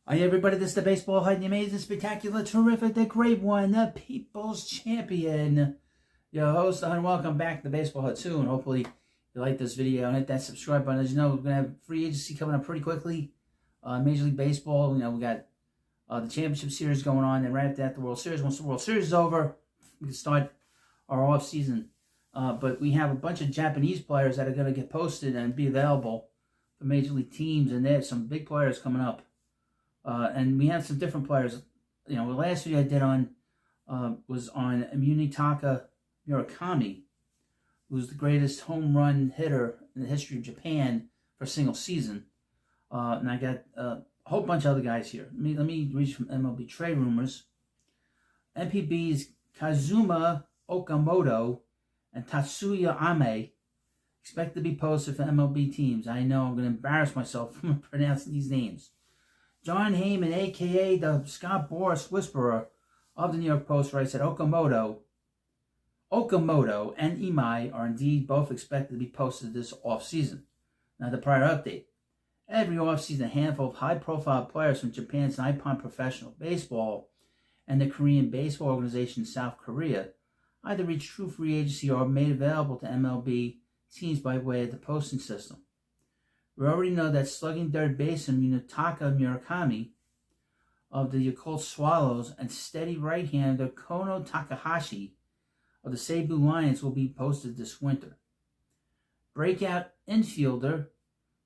Hi everybody, this is the baseball hut, the amazing, spectacular, terrific, the great one, the people's champion. Your host, and welcome back to the baseball hut too, and hopefully you like this video and hit that subscribe button. As you know, we're going to have free agency coming up pretty quickly. Major League Baseball, we got the championship series going on, and right after that, the World Series. Once the World Series is over, we can start our off season. But we have a bunch of Japanese players that are going to get posted and be available for Major League teams, and there's some big players coming up. And we have some different players. The last video I did on was on Munetaka Murakami, who's the greatest home run hitter in the history of Japan for a single season. And I got a whole bunch of other guys here. Let me read from MLB trade rumors. MPB's Kazuma Okamoto and Tatsuya Ame expect to be posted for MLB teams. I know I'm going to embarrass myself from pronouncing these names. John Heyman, a.k.a. the Scott Boras Whisperer of the New York Post, writes that Okamoto and Imai are indeed both expected to be posted this offseason. Now, the prior update. Every offseason, a handful of high-profile players from Japan's Nippon Professional Baseball and the Korean Baseball Organization in South Korea either reach true free agency or are made available to MLB teams by way of the posting system. We already know that slugging third baseman Munetaka Murakami of the Yakult Swallows and steady right-hander Kono Takahashi of the Seibu Lions will be posted this winter. Breakout infielder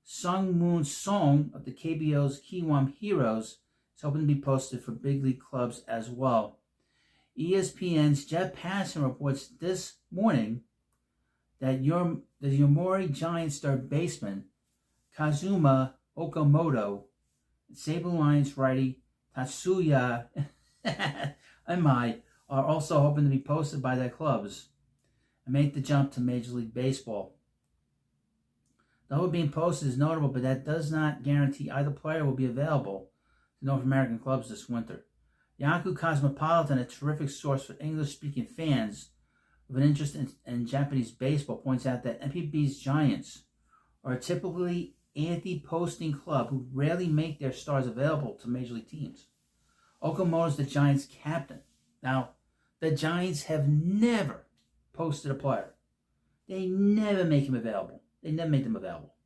Sung Moon Song of the KBO's Kiwam Heroes is hoping to be posted for big league clubs as well. ESPN's Jeff Passan reports this morning that the Yomiuri Giants third baseman Kazuma Okamoto and Seibu Lions righty Tatsuya Imai are also hoping to be posted by their clubs and make the jump to Major League Baseball. The whole being posted is notable, but that does not guarantee either player will be available to North American clubs this winter. Yahoo Cosmopolitan, a terrific source for English-speaking fans with an interest in Japanese baseball, points out that MPB's Giants are typically anti-posting club who rarely make their stars available to major league teams. Okamoto is the Giants' captain. Now, the Giants have never posted a player. They never make him available. They never make them available.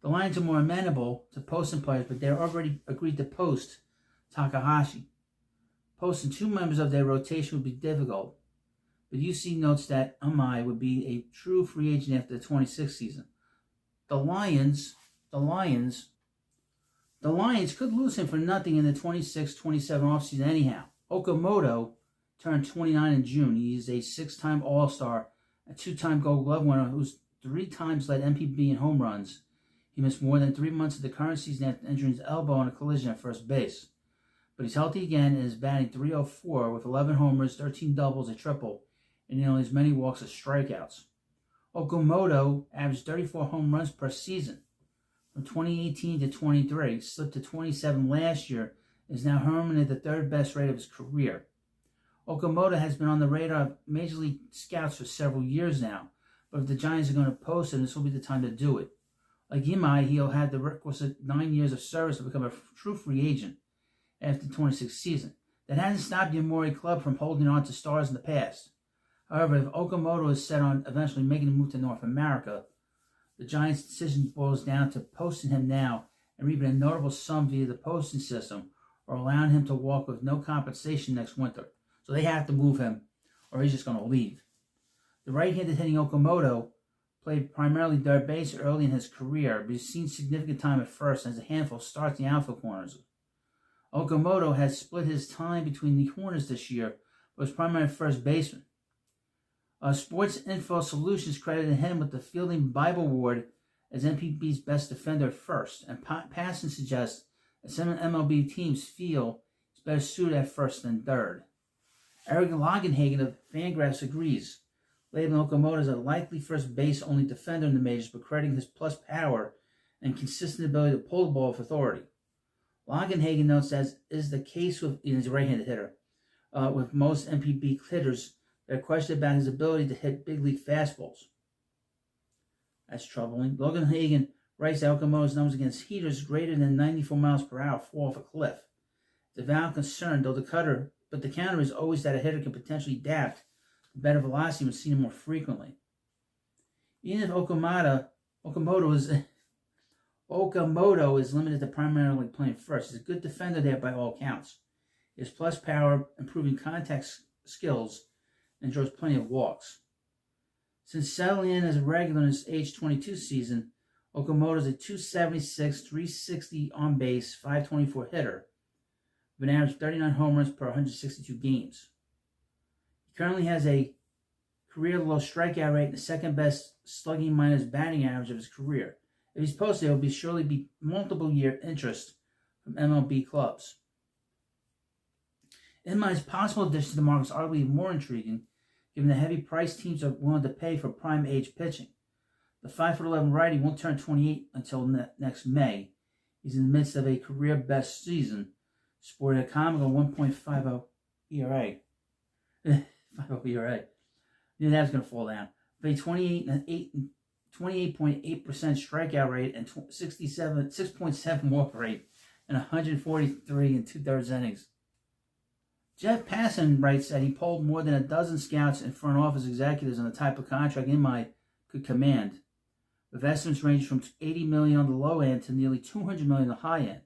The Lions are more amenable to posting players, but they're already agreed to post Takahashi. Posting two members of their rotation would be difficult, but UC notes that Amai would be a true free agent after the 26th season. The Lions could lose him for nothing in the 26-27 offseason anyhow. Okamoto turned 29 in June. He is a 6-time All-Star, a 2-time Gold Glove winner who's 3 times led MPB in home runs. He missed more than 3 months of the current season after injuring his elbow in a collision at first base. But he's healthy again and is batting .304 with 11 homers, 13 doubles, a triple, and nearly as many walks as strikeouts. Okamoto averaged 34 home runs per season. From 2018 to 23, slipped to 27 last year, is now herming at the third best rate of his career. Okamoto has been on the radar of Major League scouts for several years now, but if the Giants are going to post him, this will be the time to do it. Like Imai, he'll have the requisite 9 years of service to become a true free agent after the 26th season. That hasn't stopped the Yomiuri club from holding on to stars in the past. However, if Okamoto is set on eventually making a move to North America, the Giants' decision boils down to posting him now and reaping a notable sum via the posting system or allowing him to walk with no compensation next winter. So they have to move him or he's just going to leave. The right-handed hitting Okamoto played primarily third base early in his career, but he's seen significant time at first and has a handful of starts in the outfield corners. Okamoto has split his time between the corners this year, but was primarily first baseman. Sports Info Solutions credited him with the Fielding Bible Award as MPB's best defender at first, and Passan suggests that some MLB teams feel he's better suited at first than third. Eric Longenhagen of Fangraphs agrees, labeling Okamoto as a likely first base-only defender in the majors, but crediting his plus power and consistent ability to pull the ball with authority. Longenhagen notes, as is the case with he's a right-handed hitter, with most MPB hitters, there are questions about his ability to hit big league fastballs. That's troubling. Longenhagen writes that Okamoto's numbers against heaters greater than 94 miles per hour fall off a cliff. The valid concern, though the counter is always that a hitter can potentially adapt to better velocity when seen more frequently. Even if Okamoto is limited to primarily playing first, he's a good defender there by all counts. He has plus power, improving contact skills, and draws plenty of walks. Since settling in as a regular in his age 22 season, Okamoto is a 276, 360 on base, 524 hitter, with an average 39 home runs per 162 games. He currently has a career low strikeout rate and the second best slugging minus batting average of his career. If he's posted, it will surely be multiple year interest from MLB clubs. In my possible addition to the market is arguably more intriguing, given the heavy price teams are willing to pay for prime age pitching. The 5'11" righty won't turn 28 until next May. He's in the midst of a career best season, sporting a comical 1.50 ERA. 50 ERA. You know that's going to fall down. With a 28.8% strikeout rate and 6.7 walk rate and 143 2/3 innings. Jeff Passan writes that he polled more than a dozen scouts and front office executives on the type of contract Imai could command, with estimates ranging from $80 million on the low end to nearly $200 million on the high end.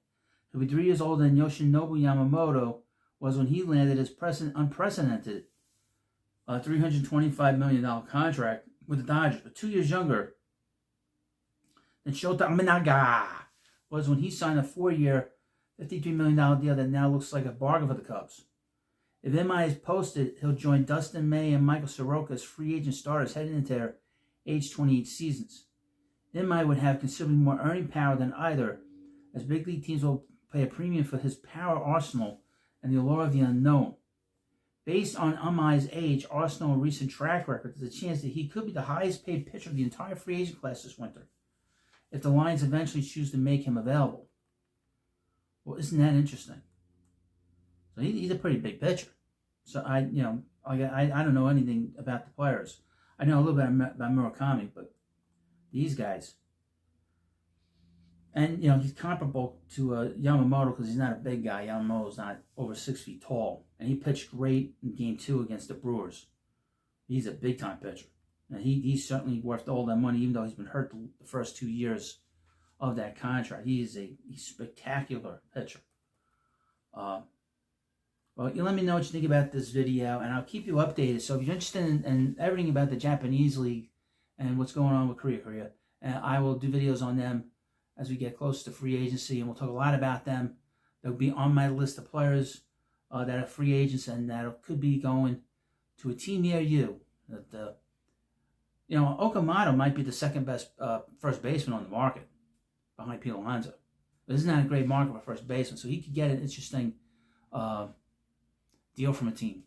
He'll be 3 years older than Yoshinobu Yamamoto was when he landed his unprecedented $325 million contract with the Dodgers, but 2 years younger than Shota Minaga was when he signed a 4-year, $53 million deal that now looks like a bargain for the Cubs. If Imai is posted, he'll join Dustin May and Michael Soroka as free agent starters heading into their age 28 seasons. Imai would have considerably more earning power than either, as big league teams will pay a premium for his power arsenal and the allure of the unknown. Based on Imai's age, arsenal, and recent track record, there's a chance that he could be the highest paid pitcher of the entire free agent class this winter, if the Lions eventually choose to make him available. Well, isn't that interesting? So he's a pretty big pitcher. So I don't know anything about the players. I know a little bit about Murakami, but these guys, and he's comparable to Yamamoto because he's not a big guy. Yamamoto's not over 6 feet tall, and he pitched great in Game 2 against the Brewers. He's a big time pitcher, and he's certainly worth all that money, even though he's been hurt the first 2 years of that contract. He's a spectacular pitcher. Well, you let me know what you think about this video, and I'll keep you updated. So if you're interested in everything about the Japanese league and what's going on with Korea, I will do videos on them as we get close to free agency, and we'll talk a lot about them. They'll be on my list of players that are free agents and that could be going to a team near you. Okamoto might be the second best first baseman on the market behind Pete Alonso. But isn't that a great market for first baseman? So he could get an interesting deal from a team.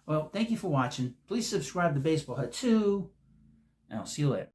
Well, thank you for watching. Please subscribe to Baseball Hut 2, and I'll see you later.